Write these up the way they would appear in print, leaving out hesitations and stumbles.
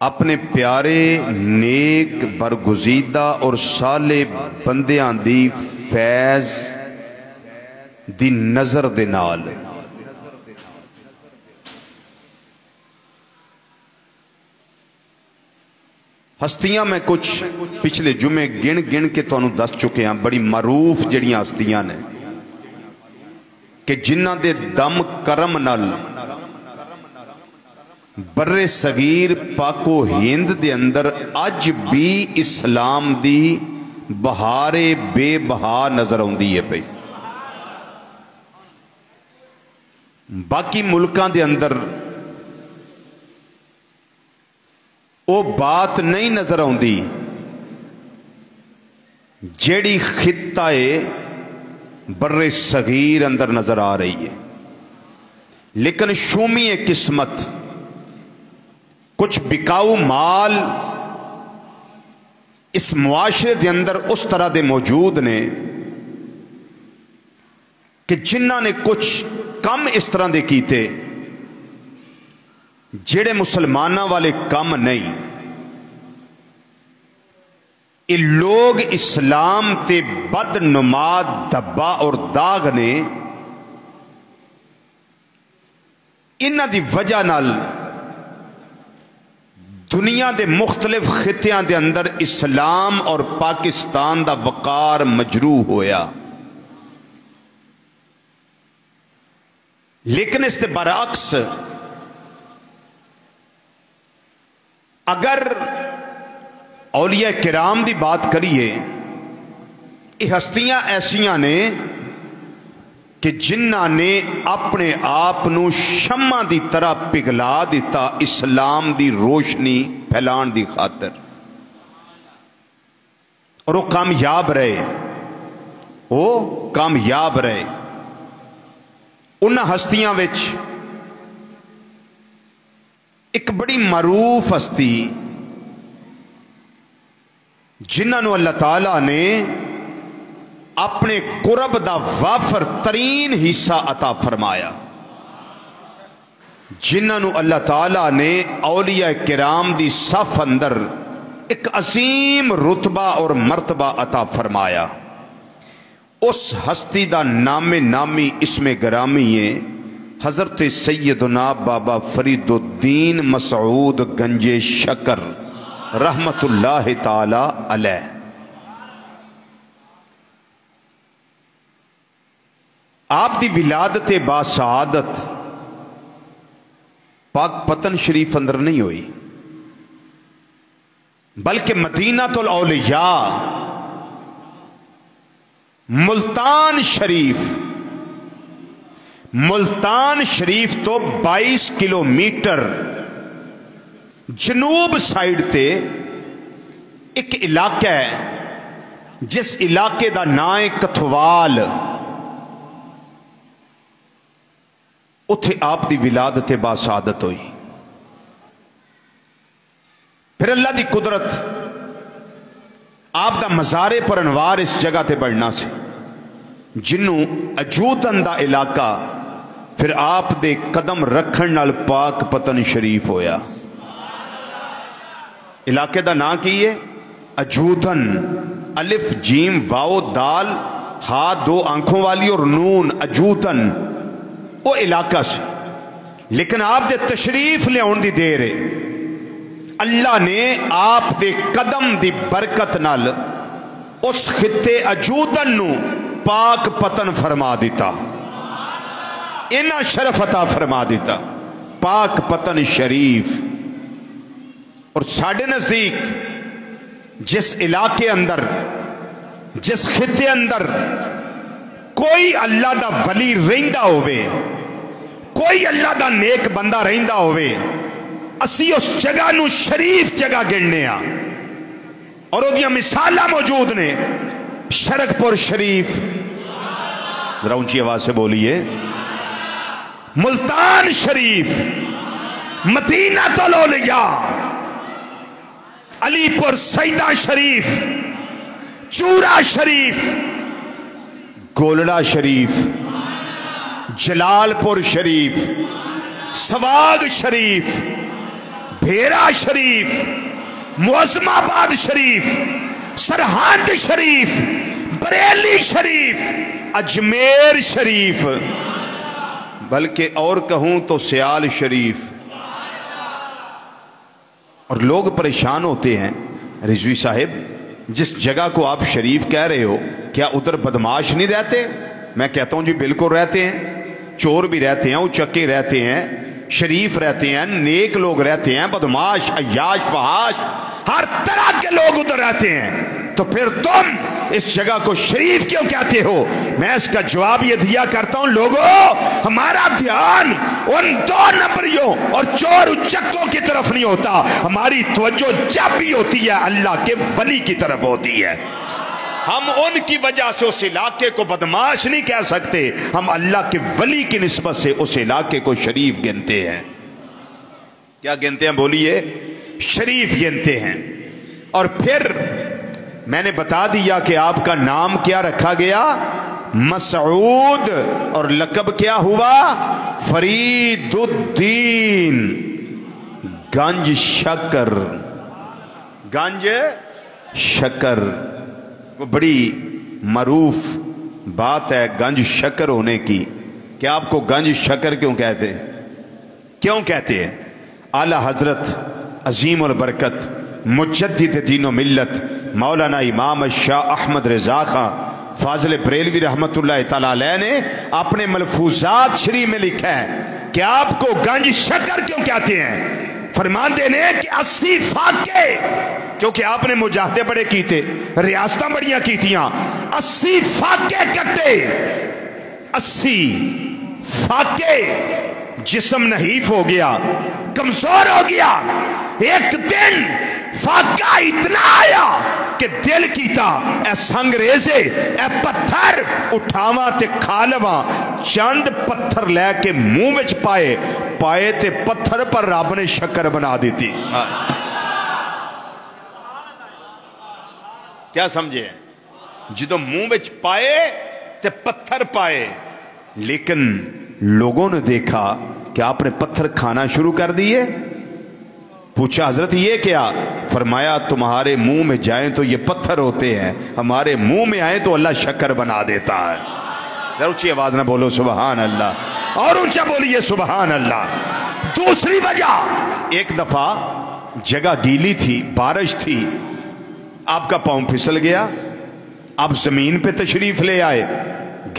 اپنے پیارے نیک برگزیدہ اور صالح بندیاں دی فیض دی نظر دے نال ہستیاں میں کچھ پچھلے جمعے گن گن کے تو انہوں دس چکے ہیں، بڑی معروف جڑیاں ہستیاں نے کہ جنہ دے دم کرم نال بر صغیر پاک و ہند دے اندر اج بھی اسلام دی بہار بے بہا نظر آندی ہے پئی۔ باقی ملکان دے اندر وہ بات نہیں نظر آندی جیڑی خطہ بر صغیر اندر نظر آ رہی ہے، لیکن شومی قسمت کچھ بکاؤ مال اس معاشرے دے اندر اس طرح دے موجود نے کہ جنہ نے کچھ کم اس طرح دے کیتے جڑے مسلمانہ والے کم نہیں۔ یہ لوگ اسلام تے بد نما دبا اور داغ نے انہاں دی وجہ نال دنیا دے مختلف خطیاں دے اندر اسلام اور پاکستان دا وقار مجروح ہویا، لیکن اس دے برعکس اگر اولیاء کرام دی بات کریے، یہ ہستیاں ایسیاں نے کہ جنہ نے اپنے آپ نو شمع دی طرح پگھلا دیتا اسلام دی روشنی پھیلان دی خاطر، اور وہ کامیاب رہے۔ انہاں ہستیاں وچ ایک بڑی معروف ہستی جنہاں اللہ تعالیٰ نے اپنے قرب دا وافر ترین حصہ عطا فرمایا، جنہاں اللہ تعالیٰ نے اولیاء کرام دی صف اندر ایک عظیم رتبہ اور مرتبہ عطا فرمایا۔ اس ہستی دا نام نامی اسم گرامی ہے حضرت سیدنا بابا فرید الدین مسعود گنج شکر رحمت اللہ تعالی علیہ۔ آپ دی ولادت باسعادت پاک پتن شریف اندر نہیں ہوئی، بلکہ مدینہ الاولیاء ملتان شریف تو 22 کلومیٹر جنوب سائیڈ تے ایک علاقہ ہے جس علاقے دا نام ہے کتھوال، اتھے آپ دی ولادت باسعادت ہوئی۔ پھر اللہ دی قدرت آپ دا مزارے پر انوار اس جگہ تے بڑھنا سے جنوں اجودن دا علاقہ پھر آپ دے قدم رکھن نال پاک پتن شریف ہویا۔ علاقے دا نا کی ہے اجودن، الف جیم واو دال ہا دو آنکھوں والی اور نون، اجودن وہ علاقہ سے، لیکن آپ دے تشریف لے آن دی دیر ہے اللہ نے آپ دے قدم دی برکت نال اس خطے اجودن نو پاک پتن فرما دیتا، انہا شرف عطا فرما دیتا، پاک پتن شریف۔ اور ساڑھے نزدیک جس علاقے اندر جس خطے اندر کوئی اللہ دا ولی رہندہ ہوئے، کوئی اللہ دا نیک بندہ رہندہ ہوئے، اسی اس جگہ نو شریف جگہ گننے آ، اور وہ دیا مثالہ موجود نے۔ شرک پور شریف، ذرا اونچی آواز سے بولیے، ملتان شریف، مدینہ الاولیاء، علی پور سیدہ شریف، چورا شریف، گولڑا شریف، جلال پور شریف، سواگ شریف، بھیرا شریف، معظم آباد شریف، سرہند شریف، بریلی شریف، اجمیر شریف، بلکہ اور کہوں تو سیال شریف. اور لوگ پریشان ہوتے ہیں، رضوی صاحب جس جگہ کو آپ شریف کہہ رہے ہو کیا ادھر بدماش نہیں رہتے؟ میں کہتا ہوں جی بالکل رہتے ہیں. چور بھی رہتے ہیں، اچکے رہتے ہیں، شریف رہتے ہیں، نیک لوگ رہتے ہیں، بدماش، عیاش، فحاش، ہر طرح کے لوگ ادھر رہتے ہیں. تو پھر تم اس جگہ کو شریف کیوں کہتے ہو؟ میں اس کا جواب یہ دیا کرتا ہوں، لوگوں ہمارا دھیان ان 2 نمبریوں اور چور اچکوں کی طرف نہیں ہوتا، ہماری توجہ جب بھی ہوتی ہے اللہ کے ولی کی طرف ہوتی ہے. ہم ان کی وجہ سے اس علاقے کو بدماش نہیں کہہ سکتے، ہم اللہ کے ولی کی نسبت سے اس علاقے کو شریف گنتے ہیں. کیا گنتے ہیں بولیے؟ شریف گنتے ہیں. اور پھر میں نے بتا دیا کہ آپ کا نام کیا رکھا گیا؟ مسعود، اور لقب کیا ہوا؟ فرید الدین گنج شکر. گنج شکر وہ بڑی معروف بات ہے گنج شکر ہونے کی. کہ آپ کو گنج شکر کیوں کہتے ہیں؟ کیوں کہتے ہیں؟ اعلی حضرت عظیم البرکت مجدد دین و ملت مولانا امام شاہ احمد رضا خان فاضل بریلوی رحمت اللہ تعالی علیہ نے اپنے ملفوظات شریف میں لکھا ہے کہ آپ کو گنج شکر کیوں کہتے ہیں. فرماتے ہیں کہ 80 فاقے، کیونکہ آپ نے مجاہدے بڑے کی تھے، ریاستاں بڑیاں کی تھیاں، 80 فاقے کٹے، 80 فاقے. جسم نحیف ہو گیا، کمزور ہو گیا. ایک دن فاقہ اتنا آیا کہ دل کیتا اے سنگریزے، اے پتھر اٹھاواں تے کھالواں. چند پتھر لے کے منہ وچ پائے، پائے تے پتھر پر رب نے شکر بنا دیتی. کیا سمجھے؟ جدو منہ وچ پائے تے پتھر پائے. لیکن لوگوں نے دیکھا کہ آپ نے پتھر کھانا شروع کر دیے. پوچھا حضرت یہ کیا؟ فرمایا تمہارے منہ میں جائیں تو یہ پتھر ہوتے ہیں، ہمارے منہ میں آئیں تو اللہ شکر بنا دیتا ہے. ذرا اونچی آواز نہ بولو سبحان اللہ، اور اونچا بولیے سبحان اللہ. دوسری وجہ، ایک دفعہ جگہ گیلی تھی، بارش تھی، آپ کا پاؤں پھسل گیا، آپ زمین پہ تشریف لے آئے.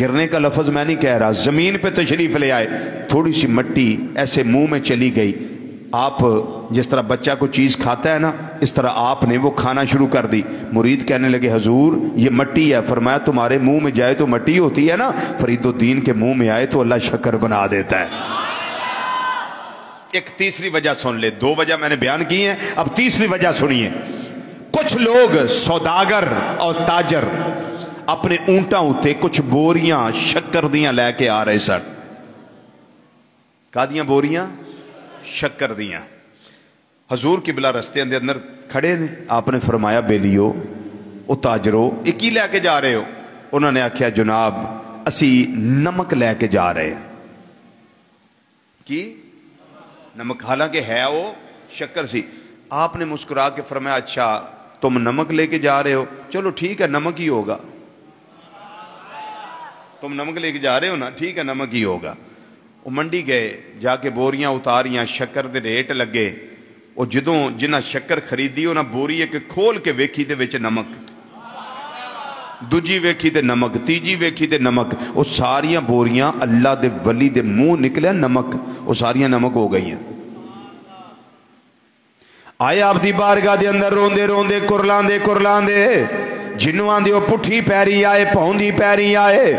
گرنے کا لفظ میں نہیں کہہ رہا، زمین پہ تشریف لے آئے، تھوڑی سی مٹی ایسے منہ میں چلی گئی. آپ جس طرح بچہ کو چیز کھاتا ہے نا، اس طرح آپ نے وہ کھانا شروع کر دی. مرید کہنے لگے حضور یہ مٹی ہے. فرمایا تمہارے منہ میں جائے تو مٹی ہوتی ہے نا، فرید الدین کے منہ میں آئے تو اللہ شکر بنا دیتا ہے. ایک تیسری وجہ سن لے، 2 وجہ میں نے بیان کی ہیں، اب تیسری وجہ سنیے. کچھ لوگ سوداگر اور تاجر اپنے اونٹاں ہوتے کچھ بوریاں شکر دیاں لے کے آ رہے سن. کا دیاں بوریاں؟ شکر دیاں. حضور قبلہ رستے دے اندر کھڑے نے. آپ نے فرمایا بیلیو او تاجرو یہ کی لے کے جا رہے ہو؟ انہوں نے آکھیا جناب اسی نمک لے کے جا رہے ہیں. کی نمک؟ حالانکہ ہے وہ شکر سی. آپ نے مسکرا کے فرمایا اچھا تم نمک لے کے جا رہے ہو، چلو ٹھیک ہے نمک ہی ہوگا. تم نمک لے کے جا رہے ہو نا، ٹھیک ہے نمک ہی ہوگا. وہ منڈی گئے، جا کے بوریاں اتاریاں، شکر دے ریٹ لگے. وہ جدوں جنہ شکر خریدی انہاں بوری کے کھول کے ویکھی تے وچ نمک، دوجی ویکھی تے نمک، تیجی ویکھی تے نمک. وہ ساریاں بوریاں اللہ دے ولی دے منہ نکلے نمک، وہ ساریاں نمک ہو گئی ہیں. آئے آپ دی بارگاہ دے اندر روندے روندے کرلان دے جنواں دی وہ پٹھی پیری آئے، پوندی پیری آئے.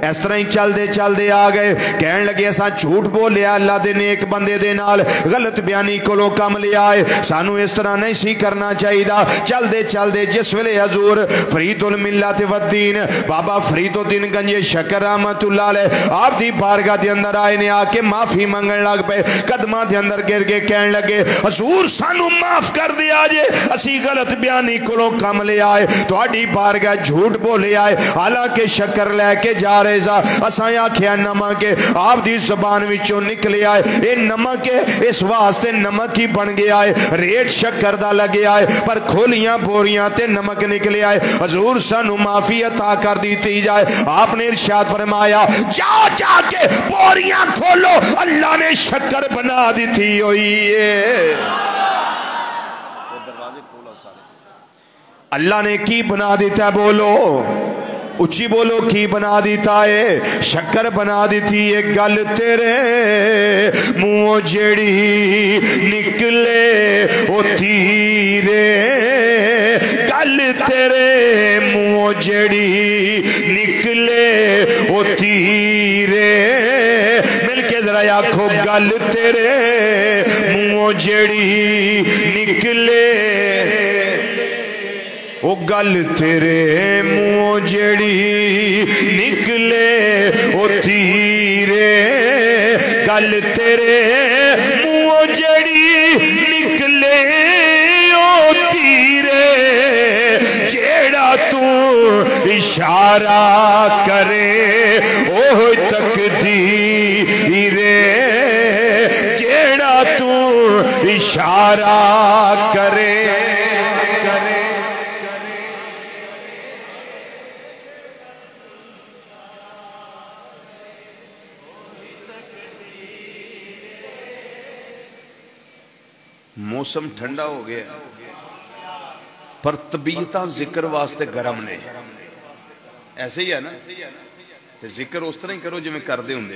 اس طرح ہی چل دے آ گئے. کہن لگے ایسا جھوٹ بولیا اللہ دے نیک بندے دے نال، غلط بیانی کولوں کم لے آئے، سانو اس طرح نہیں سی کرنا چاہیے. چل دے جس ویلے حضور فرید الملت والدین بابا فرید الدین گنج شکر رحمت اللہ علیہ آپ دی بارگاہ دے اندر آئے نے، آ کے معافی منگن لگ پے، قدماں دے اندر گر کے کہن لگے حضور سانو معاف کر دیا جے، اسی غلط بیانی کولوں کم لے آئے، تہاڈی بارگاہ جھوٹ بولے آئے، حالانکہ شکر لے کے جا رہے رہے سا اساں آکھیا نمک ہے آپ دی زبان وچوں نکلے آئے اے نمک ہے اس واسطے نمک ہی بن گیا ہے ریٹ شکر دا لگے آئے پر کھولیاں بوریاں تے نمک نکلے آئے حضور سانو معافی عطا کر دیتی جائے آپ نے ارشاد فرمایا جا جا کے بوریاں کھولو اللہ نے شکر بنا دیتی ہوئی ہے اللہ نے کی بنا دیتا ہے بولو اچھی بولو کی بنا دیتا ہے شکر بنا دیتی ہے گل تیرے منہ جڑی نکلے او تیرے گل تیرے منہ جڑی نکلے او تیرے مل کے ذرا آکھو گل تیرے منہ جڑی نکلے او گل تیرے منہ جڑی نکلے او تیرے گل تیرے منہ جڑی نکلے او تیرے جیڑا تو اشارہ کرے او تقدیر جیڑا تو اشارہ کرے موسم ٹھنڈا ہو گیا پر طبیعتاں ذکر واسطے گرم نے ایسے ہی ہے نا ذکر اس طرح ہی کرو جو میں کر دے ہوں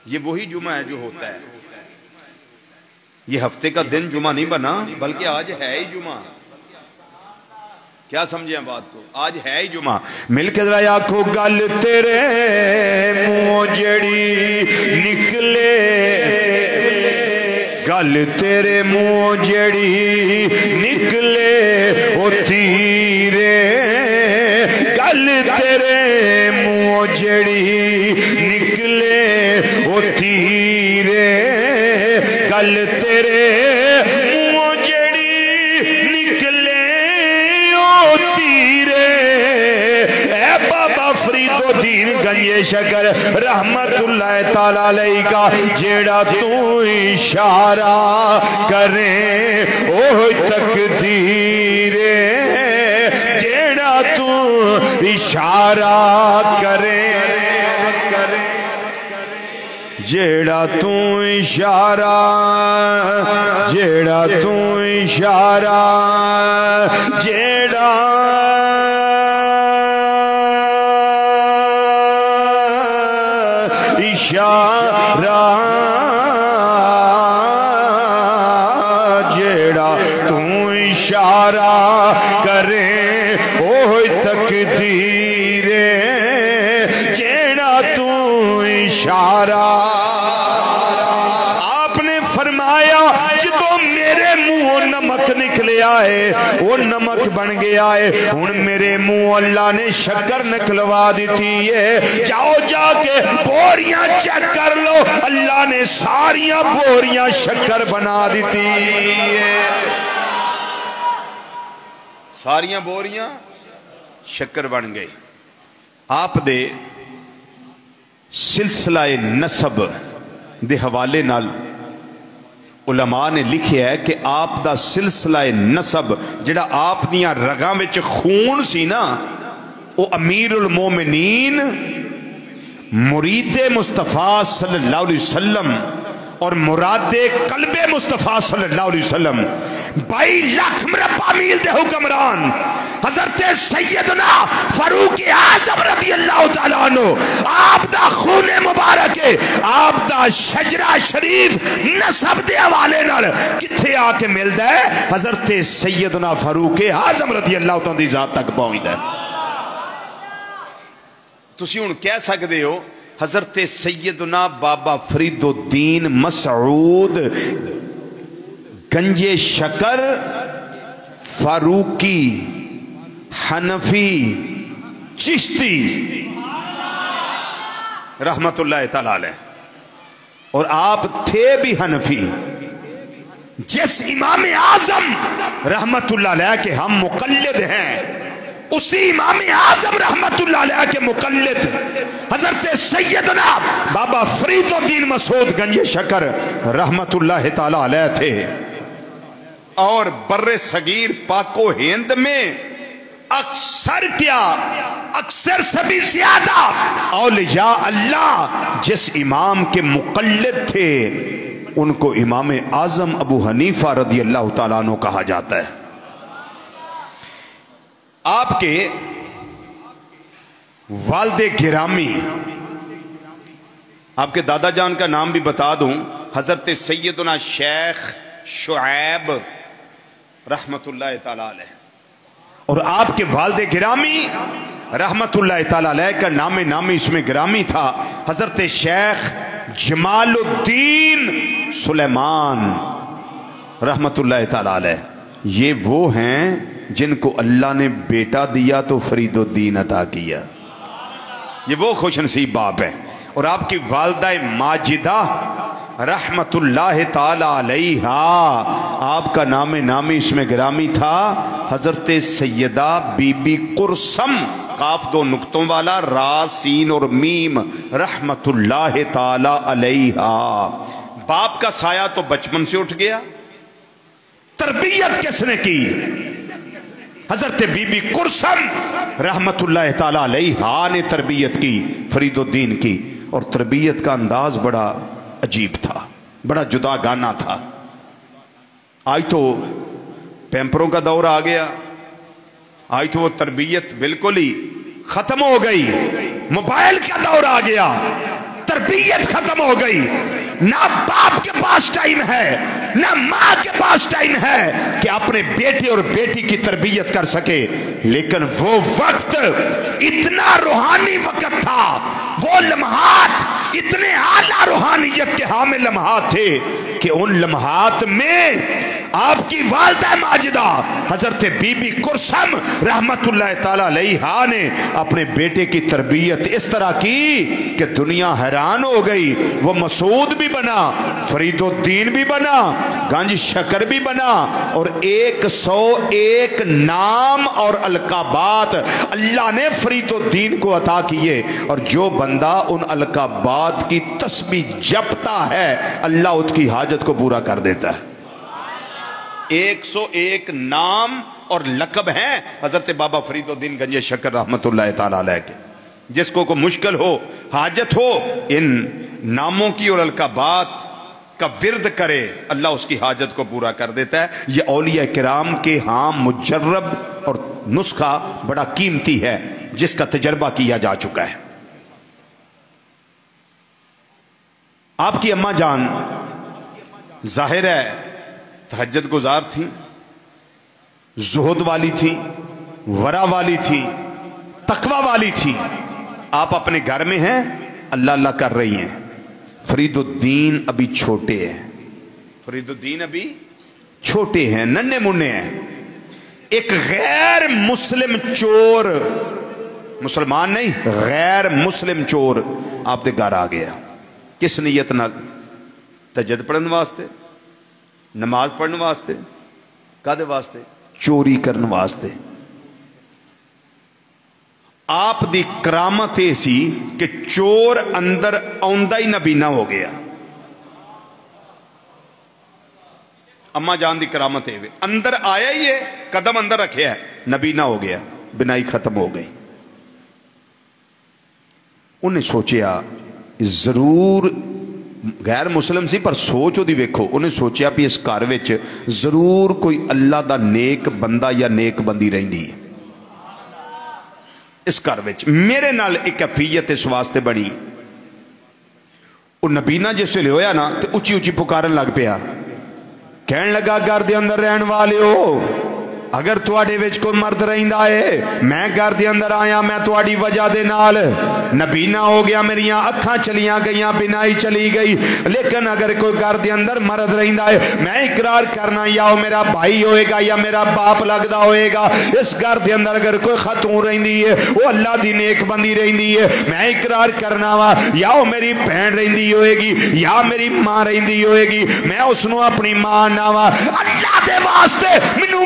یہ وہی جمعہ ہے جو ہوتا ہے یہ ہفتے کا دن جمعہ نہیں بنا بلکہ آج ہے ہی جمعہ کیا سمجھیں بات کو آج ہے ہی جمعہ مل کے ذرا آکھو گل تیرے منہ جڑی نکلے گل تیرے منہ جڑی نکلے او تیرے گل تیرے منہ جڑی نکلے او تیرے گل تیرے منہ جڑی نکلے او تیرے اے بابا فرید الدین گنج شکر رحمت اللہ تعالیٰ علیہ کا جیڑا تو اشارہ کرے اوہ تقدیر جیڑا تو اشارہ کرے جیڑا تو اشارہ جیڑا تو اشارہ جیڑا اشارہ جیڑا تو اشارہ کرے اوہ تقدیر جیڑا تو اشارہ آپ نے فرمایا جدو میرے منہ نمک نکلے آئے وہ نمک بن گیا ہے ان میرے منہ اللہ نے شکر نکلوا دیتی ہے جاؤ جا کے بوریاں چیک کر لو اللہ نے ساریاں بوریاں شکر بنا دیتی ہے ساریاں بوریاں شکر بن گئی آپ دے سلسلہ نسب دے حوالے نال علماء نے لکھیا ہے کہ آپ دا سلسلہ نسب جڑا آپ دیاں رگاں وچ خون سی نا او امیر المومنین مرید مصطفیٰ صلی اللہ علیہ وسلم اور مراد قلب مصطفیٰ صلی اللہ علیہ وسلم 22 لاکھ مربع میل دے حکمران حضرت سیدنا فاروق اعظم رضی اللہ تعالیٰ عنہ آپ دا خون مبارک ہے آپ دا شجرہ شریف نسب دے حوالے نال کتھے آ کے ملدا ہے حضرت سیدنا فاروق اعظم رضی اللہ تعالیٰ دی ذات تک پہنچدا ہے تسی ہن کہہ سکدے ہو حضرت سیدنا بابا فرید الدین مسعود گنج شکر فاروقی حنفی چشتی رحمت اللہ تعالی علیہ اور آپ تھے بھی حنفی جس امام اعظم رحمت اللہ علیہ کے ہم مقلد ہیں اسی امام اعظم رحمت اللہ علیہ کے مقلد حضرت سیدنا بابا فرید الدین مسعود گنج شکر رحمت اللہ تعالی علیہ تھے، اور بر صغیر پاک و ہند میں اکثر کیا، اکثر سے بھی زیادہ اولیاء اللہ جس امام کے مقلد تھے ان کو امام اعظم ابو حنیفہ رضی اللہ تعالیٰ عنہ کہا جاتا ہے۔ آپ کے والد گرامی، آپ کے دادا جان کا نام بھی بتا دوں، حضرت سیدنا شیخ شعیب رحمت اللہ تعالیٰ علیہ، اور آپ کے والد گرامی رحمت اللہ تعالیٰ علیہ کا نام نامی اس میں گرامی تھا حضرت شیخ جمال الدین سلیمان رحمت اللہ تعالیٰ علیہ۔ یہ وہ ہیں جن کو اللہ نے بیٹا دیا تو فرید الدین عطا کیا، یہ وہ خوش نصیب باپ ہے۔ اور آپ کی والدہ ماجدہ رحمت اللہ تعالی علیہ، آپ کا نام نامی اس میں گرامی تھا حضرت سیدہ بی بی قرسم، قاف دو نقطوں والا، را سین اور میم، رحمت اللہ تعالی علیہ۔ باپ کا سایہ تو بچپن سے اٹھ گیا، تربیت کس نے کی؟ حضرت بی بی قرسم رحمت اللہ تعالی علیہ نے تربیت کی فرید الدین کی، اور تربیت کا انداز بڑا عجیب تھا، بڑا جدا گانا تھا۔ آج تو پیمپروں کا دور آ گیا، آج تو وہ تربیت بالکل ہی ختم ہو گئی، موبائل کا دور آ گیا، تربیت ختم ہو گئی، نہ باپ کے پاس ٹائم ہے نہ ماں کے پاس ٹائم ہے کہ اپنے بیٹے اور بیٹی کی تربیت کر سکے۔ لیکن وہ وقت اتنا روحانی وقت تھا، وہ لمحات اتنے اعلیٰ روحانیت کے حامل لمحات تھے کہ ان لمحات میں آپ کی والدہ ماجدہ حضرت بی بی قرسم رحمت اللہ تعالی علیہ نے اپنے بیٹے کی تربیت اس طرح کی کہ دنیا حیران ہو گئی۔ وہ مسعود بھی بنا، فرید الدین بھی بنا، گنج شکر بھی بنا، اور 101 نام اور القابات اللہ نے فرید الدین کو عطا کیے، اور جو بندہ ان القابات کی تسبیح جپتا ہے اللہ اس کی حاجت کو پورا کر دیتا ہے۔ 101 نام اور لقب ہیں حضرت بابا فرید الدین گنج شکر رحمت اللہ تعالی علیہ کے۔ جس کو کوئی مشکل ہو، حاجت ہو، ان ناموں کی اور القابات کا ورد کرے، اللہ اس کی حاجت کو پورا کر دیتا ہے۔ یہ اولیاء کرام کے ہاں مجرب اور نسخہ بڑا قیمتی ہے جس کا تجربہ کیا جا چکا ہے۔ آپ کی اماں جان ظاہر ہے تہجد گزار تھی، زہد والی تھی، ورع والی تھی، تقوی والی تھی۔ آپ اپنے گھر میں ہیں، اللہ اللہ کر رہی ہیں۔ فرید الدین ابھی چھوٹے ہیں، فرید الدین ابھی چھوٹے ہیں، ننھے منھے ہیں۔ ایک غیر مسلم چور، مسلمان نہیں غیر مسلم چور آپ دے گھر آ گیا۔ کس نیت نال؟ تہجد پڑھن واسطے، نماز پڑھنے واسطے، کدے واسطے؟ چوری کرنے واسطے۔ آپ دی کرامت ایسی کہ چور اندر آندا ہی نبینا ہو گیا۔ اما جان دی کرامت ہے، اندر آیا ہی ہے، قدم اندر رکھے ہے، نبینا ہو گیا، بنائی ختم ہو گئی۔ انہیں سوچیا ضرور غیر مسلم سی پر سوچ دی ویکھو، انہیں سوچیا بھی اس گھر وچ ضرور کوئی اللہ دا نیک بندہ یا نیک بندی رہندی ہے اس گھر وچ۔ میرے نال ایک کیفیت اس واسطے بنی، وہ نبینا جس ویلے ہویا نا تے اچھی اچھی پکارن لگ پیا، کہن لگا گھر دے اندر رہن والے ہو، اگر تواڈے وچ کوئی مرد رہندا ہے، میں گھر دے اندر آیا، میں تواڈی وجہ دے نال نبینا ہو گیا، میریاں اکھاں چلیاں گئیاں، بینائی چلی گئی، لیکن اگر کوئی گھر دے اندر مرد رہندا ہے، میں اقرار کرنا یا وہ میرا بھائی ہوئے گا یا میرا باپ لگدا ہوئے گا، اس گھر دے اندر اگر کوئی خاتون رہندی ہے وہ اللہ دی نیک بندی رہندی ہے، میں اقرار کرنا وا یا وہ میری بہن رہندی ہوئے گی یا میری ماں رہندی ہوئے گی، میں اس نو اپنی ماں نا وا۔ اللہ دے واسطے مینوں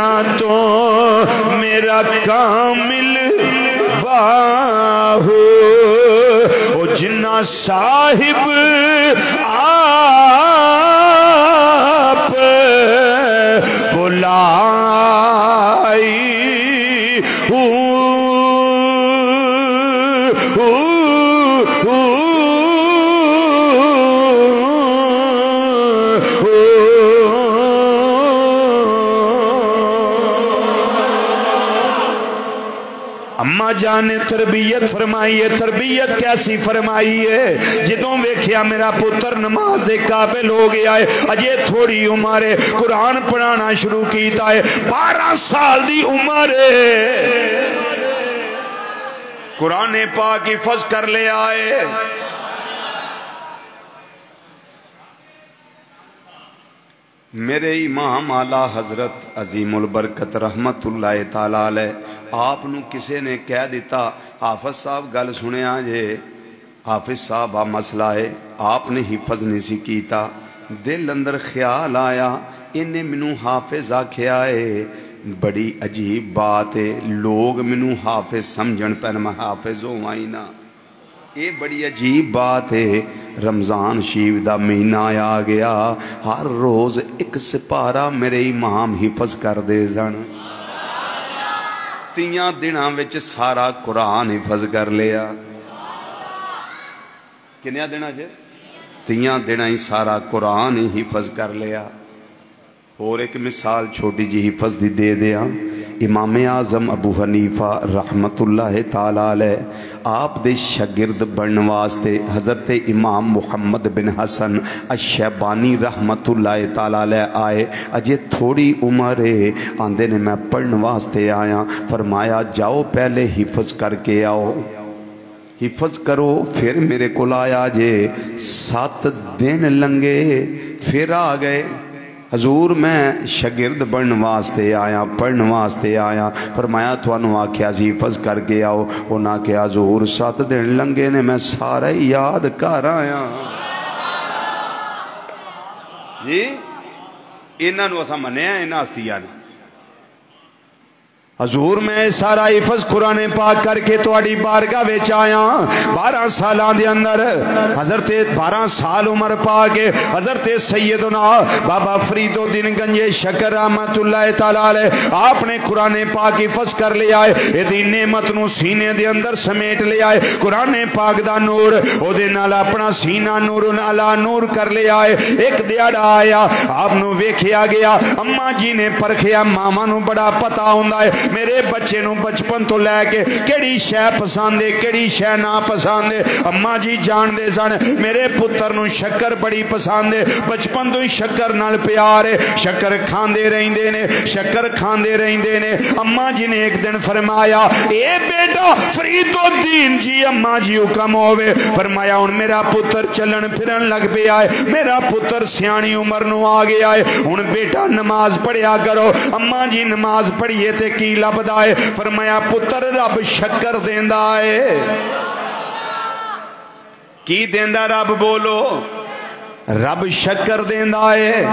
نہ تو میرا کامل باہو او جنہ صاحب آپ بلائی اماں جان نے تربیت فرمائی ہے. تربیت کیسی فرمائی ہے؟ جدوں ویکھیا میرا پتر نماز دے قابل ہو گیا ہے، اجے تھوڑی عمر ہے، قرآن پڑھانا شروع کیتا ہے، 12 سال دی عمر ہے، قرآن پاک حفظ کر لے آئے. میرے امام اعلیٰ حضرت عظیم البرکت رحمت اللہ تعالی علیہ آپ نو کسے نے کہہ دیتا حافظ صاحب گل سنے آجے حافظ صاحب آ مسئلہ ہے، آپ نے حفظ نہیں سی کیتا. دل اندر خیال آیا انہیں منو حافظ آکھیا ہے، بڑی عجیب بات ہے، لوگ منو حافظ سمجھن پر میں حافظ ہوں آئی نا. یہ بڑی عجیب بات ہے. رمضان شریف دا مہینہ آ گیا، ہر روز ایک سپارہ میرے امام حفظ کر دے سن. 3 دنوں وچ سارا قرآن حفظ کر لیا. کنیا دنوں چ 3 دنوں ہی سارا قرآن حفظ کر لیا. اور ایک مثال چھوٹی جی حفظ دی دے دیا. امام اعظم ابو حنیفہ رحمت اللہ تعالی علیہ آپ دے شاگرد بنن واسطے حضرت امام محمد بن حسن الشیبانی رحمت اللہ تعالی علیہ آئے. اجے تھوڑی عمر ہے، آندے نے میں پڑھن واسطے آیا. فرمایا جاؤ پہلے حفظ کر کے آؤ، حفظ کرو پھر میرے کو لایا جے. 7 دن لنگے پھر آ گئے. حضور میں شاگرد بنن واسطے آیا، پڑھن واسطے آیا. فرمایا تھانوں آکھیا سی حفظ کر کے آؤ. انہاں کہا حضور 7 دن لنگے نے میں سارا یاد کر آیا. جی انہاں نو اساں منیا انہاں ہستیاں نے. حضور میں سارا حفظ قرآن پاک کر کے تواڈی بارگاہ وچ آیا. 12 سالاں دے اندر حضرت 12 سال عمر پا کے حضرت سیدنا بابا فرید الدین گنجے شکر رحمت اللہ تعالی علیہ آپ نے قرآن پاک حفظ کر لیا ہے. ایدی نعمت نو سینے دے اندر سمیٹ لیا ہے. قرآن پاک دا نور او دے نال اپنا سینہ نور علی نور کر لیا ہے. ایک دیہڑا آیا آپ نو ویکھیا گیا. اماں جی نے پرکھیا، ماما نو بڑا پتہ ہوندا ہے میرے بچے نو بچپن تو لے کے کیڑی شے پسند ہے کیڑی شے نا پسند ہے. اماں جی جان دے سن میرے پتر نو شکر بڑی پسند ہے، بچپن تو ہی شکر نال پیار ہے، شکر کھاندے رہندے نے، شکر کھاندے رہندے نے. اماں جی نے ایک دن فرمایا اے بیٹا فرید الدین جی، اماں جی حکم ہوئے. فرمایا ہن میرا پتر چلن پھرن لگ پیا ہے، میرا پتر سیانی عمر نو آ گیا ہے، ہن بیٹا نماز پڑھیا کرو. اماں جی نماز پڑھیے تے کی لبدا ہے؟ فرمایا پتر رب شکر دیندا ہے. کی دیندا رب؟ بولو. رب شکر دیندا ہے.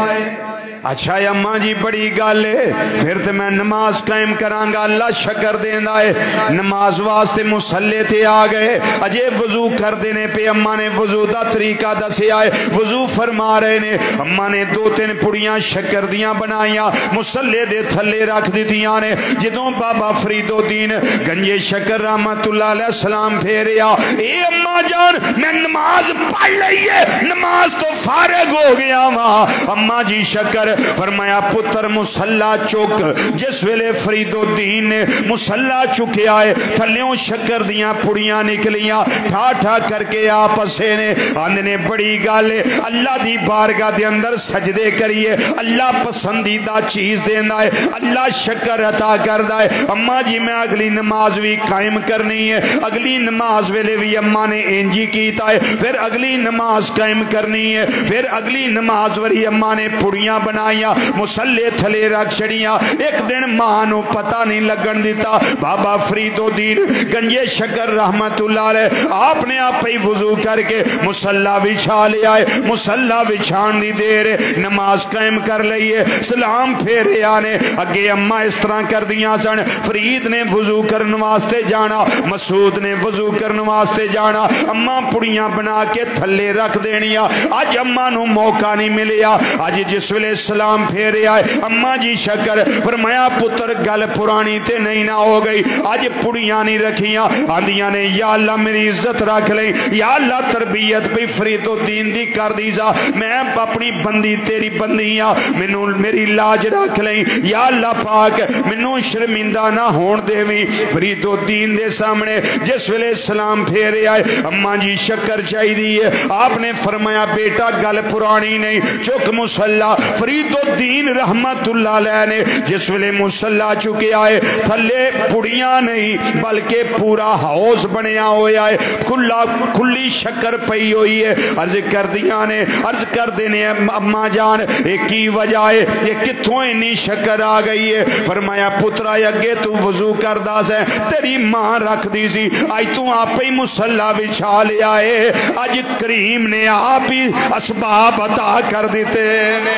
اچھا اماں جی بڑی گل ہے، پھر تے میں نماز قائم کرانگا، اللہ شکر دیندا ہے. نماز واسطے مصلی تے آ گئے. اجے وضو کر دینے پہ اماں نے وضو دا طریقہ دسیا ہے. وضو فرما رہے نے، اماں نے 2-3 پڑیاں شکر دیاں بنائیاں مصلی دے تھلے رکھ دیتیاں نے. جدوں بابا فرید الدین گنجے شکر رحمت اللہ علیہ السلام پھیریا، اے اماں جان میں نماز پڑھ لئیے، نماز تو فارغ ہو گیا وہاں. اماں جی شکر. فرمایا پتر مسلح چک. جس ویلے فرید الدین نے مسلح چکیا ہے، تھلیوں شکر دیاں پڑیاں نکلیاں، ٹھا ٹھا کر کے آپسے نے آندنے بڑی گالے اللہ دی بارگاہ دے اندر سجدے کریے. اللہ پسندیدہ چیز دینا ہے، اللہ شکر عطا کردہ ہے. اماں جی میں اگلی نماز بھی قائم کرنی ہے. اگلی نماز ویلے بھی اماں نے انجی کیتا ہے، پھر اگلی نماز قائم کرنی ہے. پھر اگلی نماز وری اما نے پڑیاں بنائیاں مسلے تھلے رکھ چھڑیاں ایک دن ماں نو پتہ نہیں لگن دیتا بابا فرید الدین گنجے شکر رحمت اللہ علیہ آپ نے آپ ہی وضو کر کے مسلح بچھا لے آئے مسلح بچھان دی دیر نماز قائم کر لئیے سلام پھیرے آنے اگے اما اس طرح کر دیا سن فرید نے وضو کرن واسطے جانا مسعود نے وضو کرن واسطے جانا اما پڑیاں بنا کے تھلے رکھ دینیا آج اما نو موقع نہیں ملیا آج جس ویلے سلام پھیرے آئے اما جی شکر فرمایا پتر گل پرانی تے نہیں نہ ہو گئی آج پڑیاں نہیں رکھیاں آندیاں نے یا اللہ میری عزت رکھ لیں یا اللہ تربیت پہ فرید الدین دی کر دیزا میں اپنی بندی تیری بندیاں منو میری لاج رکھ لیں یا اللہ پاک منو شرمندہ نہ ہون دے میں فرید الدین دے سامنے جس ویلے سلام پھیرے آئے اما جی شکر چاہی دیئے آپ نے فرمایا بیٹا گل پرانی نہیں چک مسلح فرید الدین رحمت اللہ علیہ نے جس ویلے مسلح چکے آئے تھلے پڑیاں نہیں بلکہ پورا ہاؤس بنیا ہویا ہے کھلی شکر پئی ہوئی ہے عرض کر دیا نے عرض کر دینے اما جان ایک کی وجہ ہے یہ کتوں انہی شکر آ گئی ہے فرمایا پترا اگے تو وضو کر دا سے تیری ماں رکھ دی سی آج تو آپ ہی مسلح بچھا لے آئے آج کریم نے آپ ہی اسباب عطا کر دیتے نے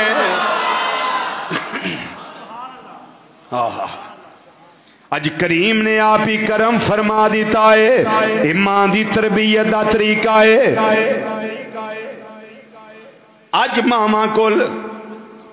اج کریم نے آپ ہی کرم فرما دیتا ہے ایمان دی تربیت دا طریقہ ہے اج ماما کل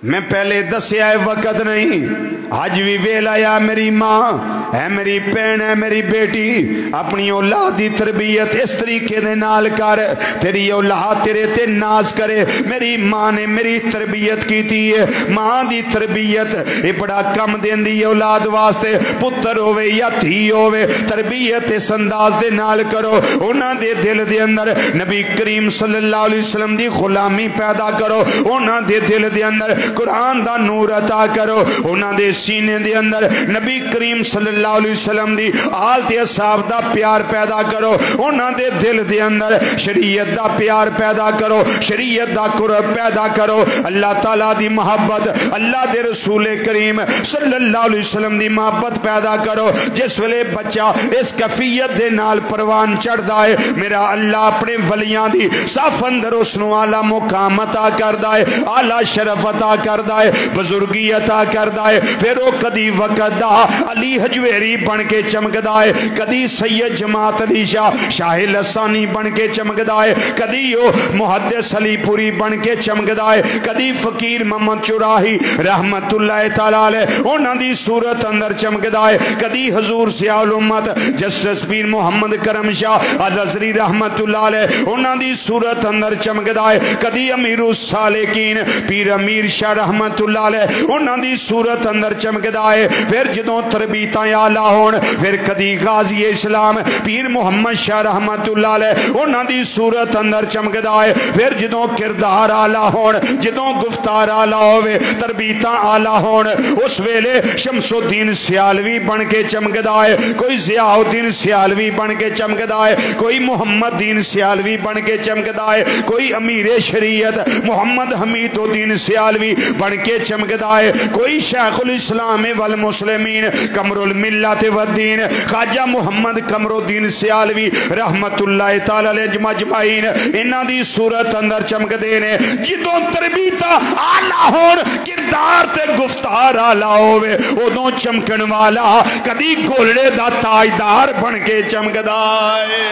میں پہلے دسیا ہے وقت نہیں آج بھی ویلا یا میری ماں ہے میری پین ہے میری بیٹی اپنی اولاد دی تربیت اس طریقے دے نال کر تیری اولاد تیرے تے ناز کرے میری ماں نے میری تربیت کی تھی ہے ماں دی تربیت یہ بڑا کم دین دی اولاد واسطے پتر ہوئے یا تھی ہوئے تربیت اس انداز دے نال کرو انہاں دے دل دے اندر نبی کریم صلی اللہ علیہ وسلم دی غلامی پیدا کرو انہاں دے دل دے اندر قرآن دا نور عطا کرو انہاں دے سینے دے اندر نبی کریم صلی اللہ علیہ وسلم دی آل تے اصحاب دا پیار پیدا کرو انہاں دے دل دے اندر شریعت دا پیار پیدا کرو شریعت دا قرب پیدا کرو اللہ تعالیٰ دی محبت اللہ دے رسول کریم صلی اللہ علیہ وسلم دی محبت پیدا کرو جس ویلے بچہ اس کفیت دے نال پروان چڑھ دائے میرا اللہ اپنے ولیاں دی صف اندر اس نو اعلیٰ مقام عطا کر دائے اعلیٰ شرف عطا کر دائے بزرگی عطا کر دائے پھر وہ کدی وقت دا علی حجویری بن کے چمک دائے کدی سید جماعت علی شاہ لسانی بن کے چمک دائے کدی وہ محدث علی پوری بن کے چمک دائے کدی فقیر محمد چراہی رحمت اللہ تعالیٰ علیہ انہاں دی صورت اندر چمک دائے کدی حضور سیاہ الامت جسٹس پیر محمد کرم شاہ الازری رحمت اللہ علیہ انہاں دی صورت اندر چمک دائے کدی امیر السالکین پیر امیر شاہ رحمت اللہ علیہ انہاں دی صورت اندر چمک دائے پھر جدوں تربیتاں آلہ ہون پھر کدی غازی اسلام پیر محمد شاہ رحمت اللہ علیہ انہاں دی صورت اندر چمک دائے پھر جدوں کردار آلہ ہون جدوں گفتار آلہ ہوئے تربیتاں آلہ ہون اس ویلے شمس الدین سیالوی بن کے چمک دائے کوئی ضیاء الدین سیالوی بن کے چمک دائے کوئی محمد دین سیالوی بن کے چمک دائے کوئی امیر شریعت محمد حمید الدین سیالوی بن کے چمک دائے کوئی شیخ الاسلام والمسلمین قمر الملت والدین خواجہ محمد قمر الدین سیالوی رحمت اللہ تعالی علیہ مجمعین انہاں دی صورت اندر چمک دینے جدوں تربیتاں آلہ ہون کردار تے گفتار آلہ ہوئے ادوں چمکن والا کدی گولڑے دا تاجدار بن کے چمک دائے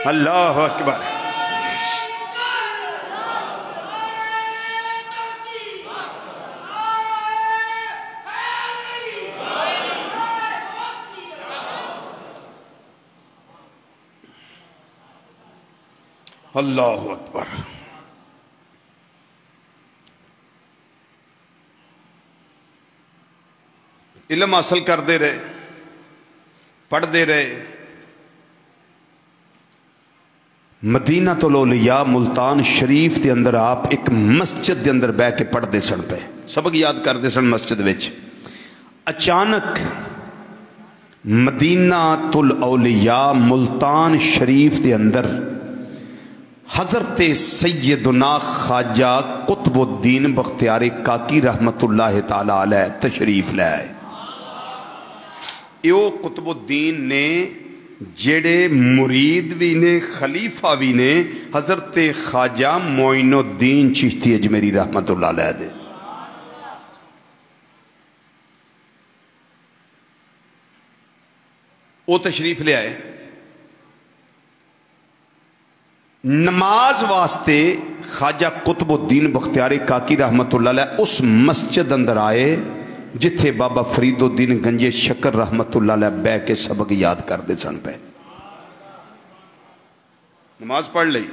اللہ اکبر اللہ اکبر علم حاصل کرتے رہے پڑھتے رہے مدینہ الاولیاء ملتان شریف دے اندر آپ ایک مسجد دے اندر بہ کے پڑھتے سن پہ سبق یاد کرتے سن مسجد وچ اچانک مدینہ الاولیاء ملتان شریف دے اندر حضرت سیدنا خواجہ قطب الدین بختیار کاکی رحمت اللہ تعالی علیہ تشریف لائے. یہ قطب الدین نے جڑے مرید بھی نے خلیفہ بھی نے حضرت خواجہ معین الدین چشتی اجمیری رحمت اللہ علیہ دے. وہ تشریف لے آئے. نماز واسطے خواجہ قطب الدین بختیار کاکی رحمت اللہ علیہ اس مسجد اندر آئے جتھے بابا فرید الدین گنجے شکر رحمت اللہ علیہ بے کے سبق یاد کر دے سن پہ. نماز پڑھ لئی،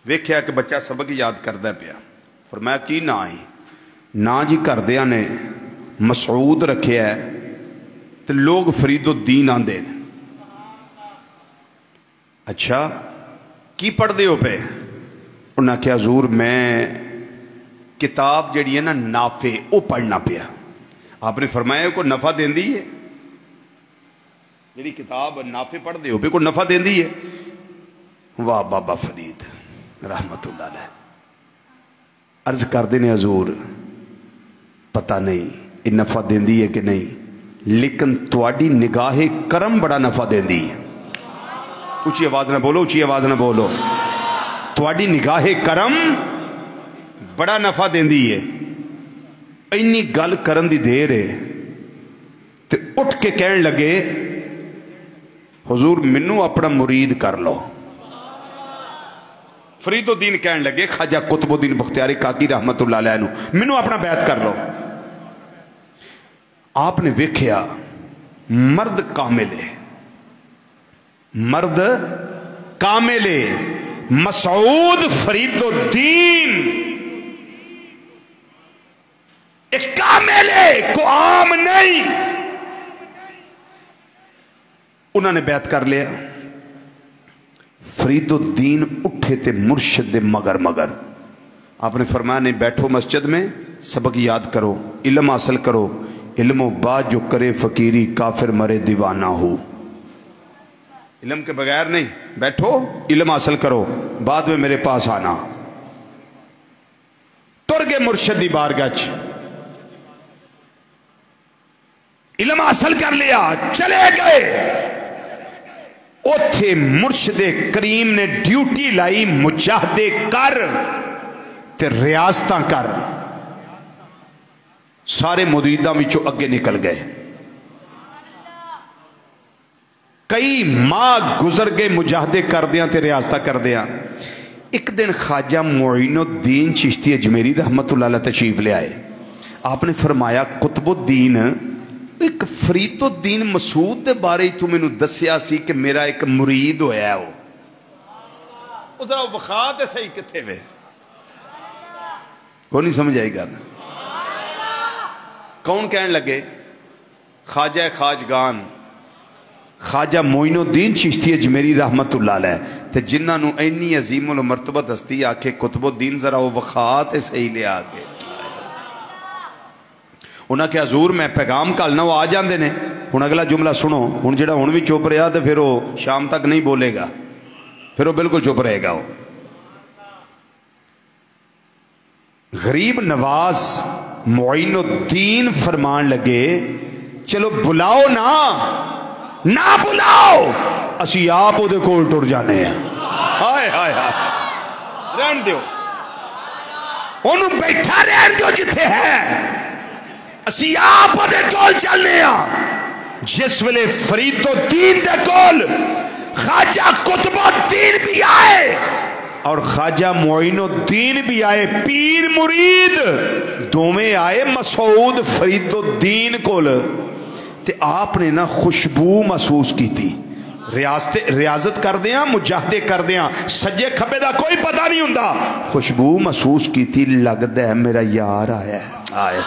ویکھیا کہ بچہ سبق یاد کر دے پیا. فرمایا کی نہ آئی؟ نہ جی کردیا نے مسعود رکھے ہے تو لوگ فرید الدین آندے. اچھا کی پڑھ دے ہو پہ؟ انہاں کیا حضور میں کتاب جڑی ہے نا نافع وہ پڑھنا پیا. آپ نے فرمایا کوئی نفع دین دی ہے؟ جڑی کتاب نافع پڑھ دے ہو پہ کوئی نفع دین دی ہے؟ واہ بابا فرید رحمت اللہ علیہ عرض کر دینے حضور پتہ نہیں یہ نفع دین دی ہے کہ نہیں، لیکن تواڈی نگاہ کرم بڑا نفع دین دی ہے. اچھی آواز نہ بولو، اچھی آواز نہ بولو. تواڈی نگاہ کرم بڑا نفع دیندی ہے. اینی گل کرن دی دیر ہے تے اٹھ کے کہن لگے حضور منو اپنا مرید کر لو. فرید الدین کہن لگے خواجہ قطب الدین بختیار کاکی رحمت اللہ علیہ نو منو اپنا بیعت کر لو. آپ نے ویکھیا مرد کامل ہے، مرد کامل ہے. مسعود فرید الدین ایک کامل ہے، کو عام نہیں. انہوں نے بیعت کر لیا. فرید الدین اٹھے تھے مرشد مگر مگر. آپ نے فرمایا نہیں بیٹھو مسجد میں سبق یاد کرو، علم حاصل کرو. علم و بعد جو کرے فقیری کافر مرے دیوانہ ہو. علم کے بغیر نہیں، بیٹھو علم حاصل کرو، بعد میں میرے پاس آنا. تر گئے مرشدی بارگاہ، علم حاصل کر لیا، چلے گئے. اوتھے مرشد کریم نے ڈیوٹی لائی مجاہدے کر تے ریاستاں کر. سارے مریداں وچوں اگے نکل گئے. کئی ماہ گزر گئے مجاہدے کر دیاں تے ریاستہ کر دیاں. ایک دن خواجہ معین الدین چشتی اجمیری رحمت اللہ علیہ تشریف لے آئے. آپ نے فرمایا قطب الدین ایک فرید الدین مسعود دے بارے تو میں نے دسیا سی کہ میرا ایک مرید ہویا ہے. وہ ذرا بخات ہے صحیح کتھے وے کون نہیں سمجھ آئی گا. کون کہنے لگے؟ خواجہ خواجگان خواجہ معین الدین چشتی اجمیری رحمت اللہ علیہ. تے جنہاں نو اینی عظیم المرتبت ہستی آکھے قطب الدین ذرا وہ وخات صحیح لے آگے. انہاں کہ حضور میں پیغام کالنا وہ آ جاندے نے. ہن اگلا جملہ سنو. ہن جڑا ہن بھی چپ رہا تے پھر وہ شام تک نہیں بولے گا، پھر وہ بالکل چپ رہے گا. وہ غریب نواز معین الدین فرمان لگے چلو بلاؤ نہ بلاؤ اسی آپ وہ دے کول ٹر جانے ہیں. ہائے ہائے ہائے رہن دیو انہوں بیٹھا رہن دیو جتھے ہے اسی آپ وہ دے کول چلنے ہیں. جس ویلے فرید الدین دے کول خواجہ قطب الدین بھی آئے اور خواجہ معین الدین بھی آئے، پیر مرید دومیں آئے مسعود فرید الدین کول. تے آپ نے نا خوشبو محسوس کی تھی. ریاضت کر دیاں، مجاہدے کر دیاں، سجے کھبے دا کوئی پتہ نہیں ہوندا. خوشبو محسوس کی تھی. لگدا ہے میرا یار آیا ہے، آئے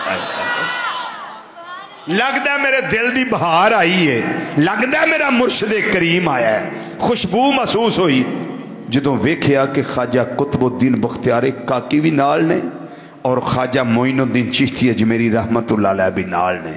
لگدا ہے میرے دل دی بہار آئی ہے، لگدا ہے میرا مرشد کریم آیا ہے. خوشبو محسوس ہوئی. جدوں ویکھیا کہ خواجہ قطب الدین بختیار کاکی بھی نال نے اور خواجہ معین الدین چشتی اجمیری رحمت اللہ علیہ بھی نال نے.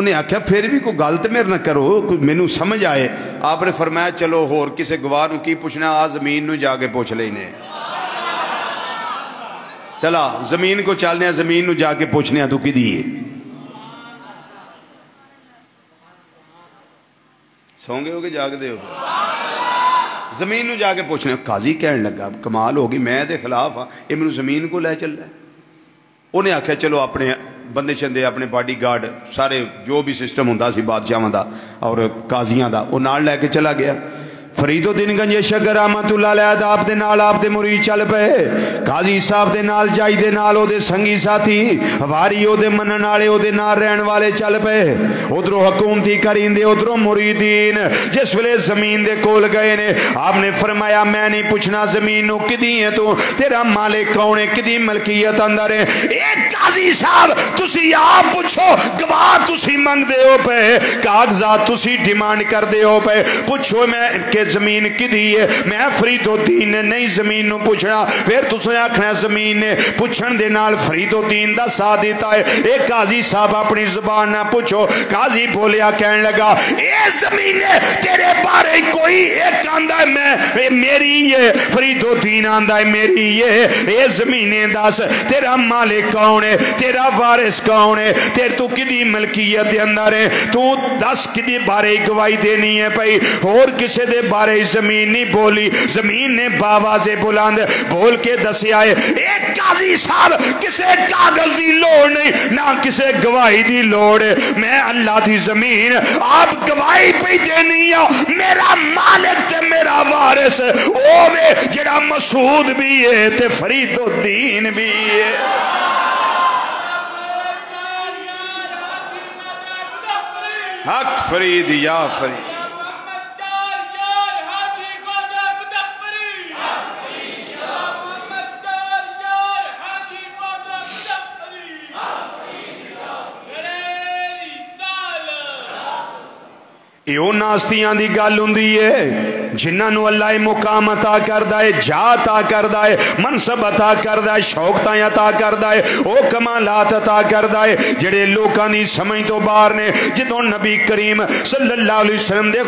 انہیں آخیا پھر بھی کوئی گل تو میرے نہ کرو، کوئی مینوں سمجھ آئے۔ آپ نے فرمایا چلو ہور کسے گواہ نو کی پوچھنا، آ زمین نو جا کے پوچھ لینے۔ چلا زمین کو چلنے ہیں، زمین نو جا کے پوچھنے ہیں تو کی دیئے سونگے ہو کے جاگ دے ہو؟ زمین نو جا کے پوچھنے۔ قاضی کہنے لگا کمال ہوگی، میں دے خلاف ہاں، یہ میرے زمین کو لے چل رہا ہے۔ انہیں آخیا چلو اپنے بندے شندے اپنے باڈی گارڈ سارے جو بھی سسٹم ہوندا سی بادشاہاں دا اور قاضیاں دا وہ نال لے کے چلا گیا۔ فرید الدین گنج شکر رحمت اللہ علیہ آپ دے نال آپ دے مرید چل پے، قاضی صاحب دے نال جائی دے نال او دے سنگی ساتھی واری او دے منن والے او دے نال رہن والے چل پے، ادھروں حکومتی کریندے ادھروں مریدین۔ جس ویلے زمین دے کول گئے نے آپ نے فرمایا میں نہیں پوچھنا زمین نو کدی ہے تو تیرا مالک کون ہے، کدی ملکیت اندر ہے۔ اے قاضی صاحب تسی آپ پوچھو، گواہ تسی منگ دے ہو پے، کاغذات تسی ڈیمانڈ کر دے ہو پے، پوچھو میں کہ زمین کدی ہے، میں فرید الدین نے نہیں زمین نو پوچھنا۔ پھر تسے آکھنا زمین نے پوچھن دے نال فرید الدین دا ساتھ دیتا ہے۔ اے قاضی صاحب اپنی زبان نہ پوچھو۔ قاضی بولیا کہنے لگا اے زمین نے تیرے بارے کوئی ایک آندہ ہے میں میری یہ، فرید الدین آندہ ہے میری یہ۔ اے زمینے دس تیرا مالک کون ہے، تیرا وارث کون ہے، تیر تو کدی ملکیت دے اندر ہے، تو دس کدی بارے گواہی دینی ہے پئی، اور کسے دے بارے زمین نہیں بولی۔ زمین نے باواز بلند بول کے دسیا ہے ایک قاضی صاحب کسے کاغذ دی لوڑ نہیں نہ کسے گواہی دی لوڑ ہے، میں اللہ دی زمین آپ گواہی پہ دینی ہے، میرا مالک تے میرا وارث اوے جڑا مسعود بھی ہے تے فرید الدین بھی ہے۔ حق فرید یا فرید، یہ ناستیاں دی گل ہوندی ہے جنہاں نو اللہ مقام عطا کردا ہے، جا عطا کردا ہے، منصب عطا کردا ہے، شوکتاں عطا کردا ہے، او کمالات عطا کردا ہے جڑے لوکاں دی سمجھ تو باہر نے۔ جدوں نبی کریم صلی اللہ علیہ وسلم دے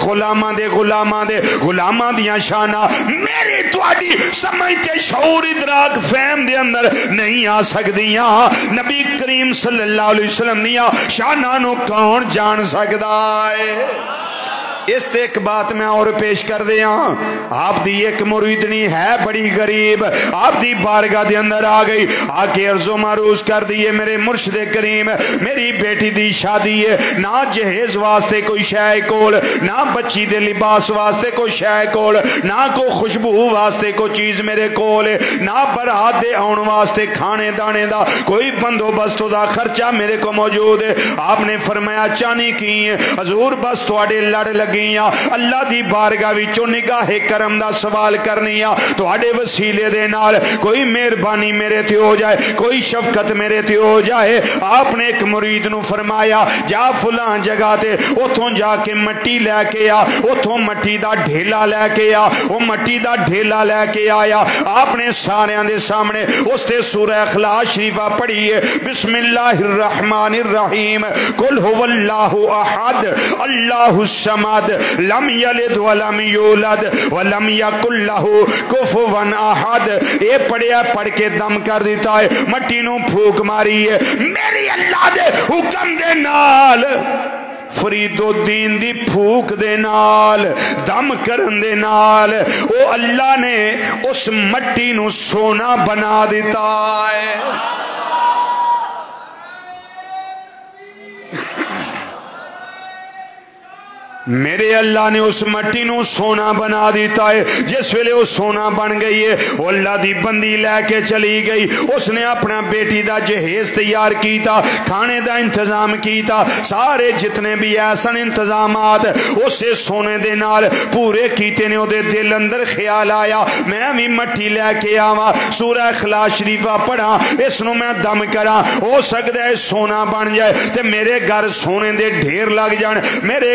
غلاماں دیاں شاناں میری تواڈی سمجھ تے شعور ادراک فہم دے اندر نہیں آ سکدیاں، نبی کریم صلی اللہ علیہ وسلم دیاں شاناں نو کون جان سکدا ہے؟ اس تے ایک بات میں اور پیش کر دیا، آپ دی ایک مریدنی ہے بڑی غریب، آپ دی بارگاہ دے اندر آ گئی، آ کے عرض و معروض کر دیئے میرے مرشد کریم میری بیٹی دی شادی ہے، نہ جہیز واسطے کوئی شے کول، نہ بچی دے لباس واسطے کوئی شے کول، نہ کوئی خوشبو واسطے کوئی چیز میرے کول، نہ برات دے آن واسطے کھانے دانے دا کوئی بندوبست دا خرچہ میرے کو موجود ہے۔ آپ نے فرمایا چانی کی ہے حضور بس تواڈے لڑ لگیاں، اللہ دی بارگاہ وچوں نگاہ کرم دا سوال کرنیاں تواڈے وسیلے دے نال کوئی مہربانی میرے تے ہو جائے، کوئی شفقت میرے تے ہو جائے۔ آپ نے ایک مرید نو فرمایا جا فلاں جگہ تے اتھوں جا کے مٹی لے کے آ، اتھوں مٹی دا ڈھیلا لے کے آ، وہ مٹی دا ڈھیلا لے کے آیا۔ آپ نے ساریاں دے سامنے اس تے سورہ اخلاص شریفہ پڑھی ہے، بسم اللہ الرحمن الرحیم، قل هو اللہ احد اللہ الصمد لم یلد ولم یولد ولم یکن لہ کفوا احد۔ اے پڑھیا پڑھ کے دم کر دیتا ہے، مٹی نو پھوک ماری ہے، میری اللہ دے حکم دے نال فرید الدین دی پھوک دے نال دم کرن دے نال او اللہ نے اس مٹی نو سونا بنا دیتا ہے۔ میرے اللہ نے اس مٹی نو سونا بنا دیتا ہے۔ جس ویلے وہ سونا بن گئی ہے وہ اللہ دی بندی لے کے چلی گئی، اس نے اپنا بیٹی دا جہیز تیار کیتا، کھانے دا انتظام کیتا، سارے جتنے بھی ایسن انتظامات اسے سونے دے نال پورے کیتے نے۔ دے دل اندر خیال آیا میں بھی مٹی لے کے آواں، سورہ اخلاص شریفہ پڑھا، اس نو میں دم کراں، ہو سکتا ہے سونا بن جائے تے میرے گھر سونے دے ڈھیر لگ جان، میرے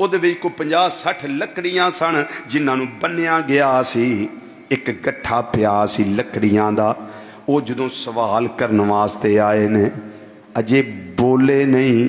ਉਹਦੇ ਵਿੱਚ ਕੋਈ 50-60 ਲੱਕੜੀਆਂ ਸਨ ਜਿਨ੍ਹਾਂ ਨੂੰ ਬੰਨਿਆ ਗਿਆ ਸੀ। ਇੱਕ ਗੱਠਾ ਪਿਆ ਸੀ ਲੱਕੜੀਆਂ ਦਾ। ਉਹ ਜਦੋਂ ਸਵਾਲ ਕਰਨ ਵਾਸਤੇ ਆਏ ਨੇ ਅਜੇ ਬੋਲੇ ਨਹੀਂ,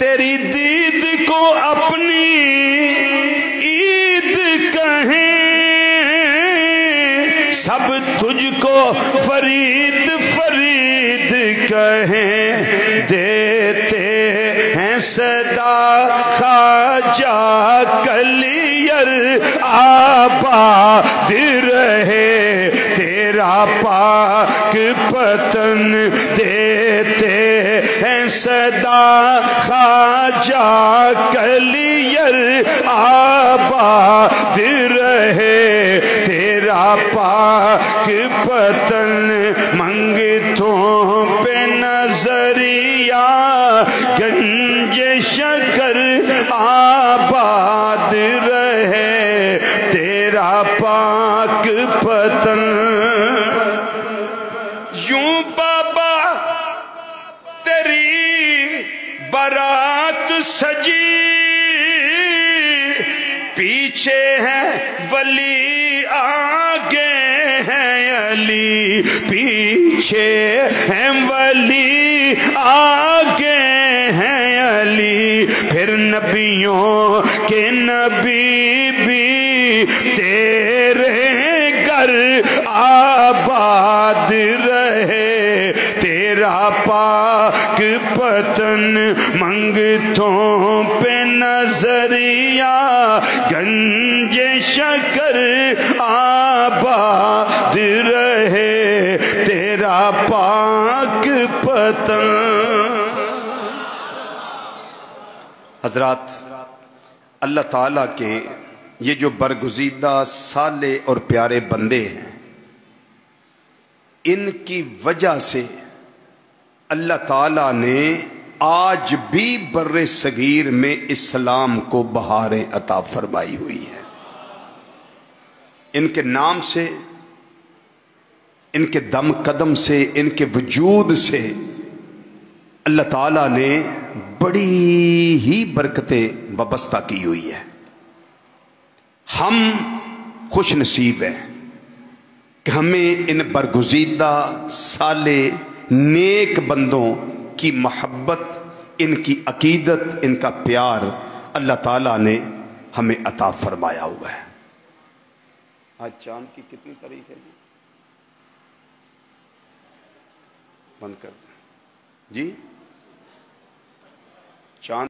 تیری دید کو اپنی عید کہیں، سب تجھ کو فرید فرید کہیں، دیتے ہیں صدا خواجہ کلیر آباد رہے تیرا پاک پتن، دیتے ہیں صدا خواجہ کلیر آباد رہے تیرا پاک پتن، منگتوں پہ نظریہ گنج شکر آباد رہے تیرا پاک پتن۔ یوں بابا تیری بارات سجی، پیچھے ہے ولی آگے ہیں علی، پیچھے ہیں ولی آگے ہیں علی، پھر نبیوں کے نبی بھی تیرے گھر آباد رہے تیرا پاک پتن، منگتوں پہ نظریہ گنج شکر آباد رہے تیرا پاک پتن۔ حضرات، اللہ تعالیٰ کے یہ جو برگزیدہ صالح اور پیارے بندے ہیں، ان کی وجہ سے اللہ تعالیٰ نے آج بھی بر صغیر میں اسلام کو بہاریں عطا فرمائی ہوئی ہے۔ ان کے نام سے، ان کے دم قدم سے، ان کے وجود سے اللہ تعالیٰ نے بڑی ہی برکتیں وابستہ کی ہوئی ہے۔ ہم خوش نصیب ہیں کہ ہمیں ان برگزیدہ صالح نیک بندوں کی محبت، ان کی عقیدت، ان کا پیار اللہ تعالیٰ نے ہمیں عطا فرمایا ہوا ہے۔ آج چاند کی کتنی تاریخ ہے بند کر دیں جی؟ چاند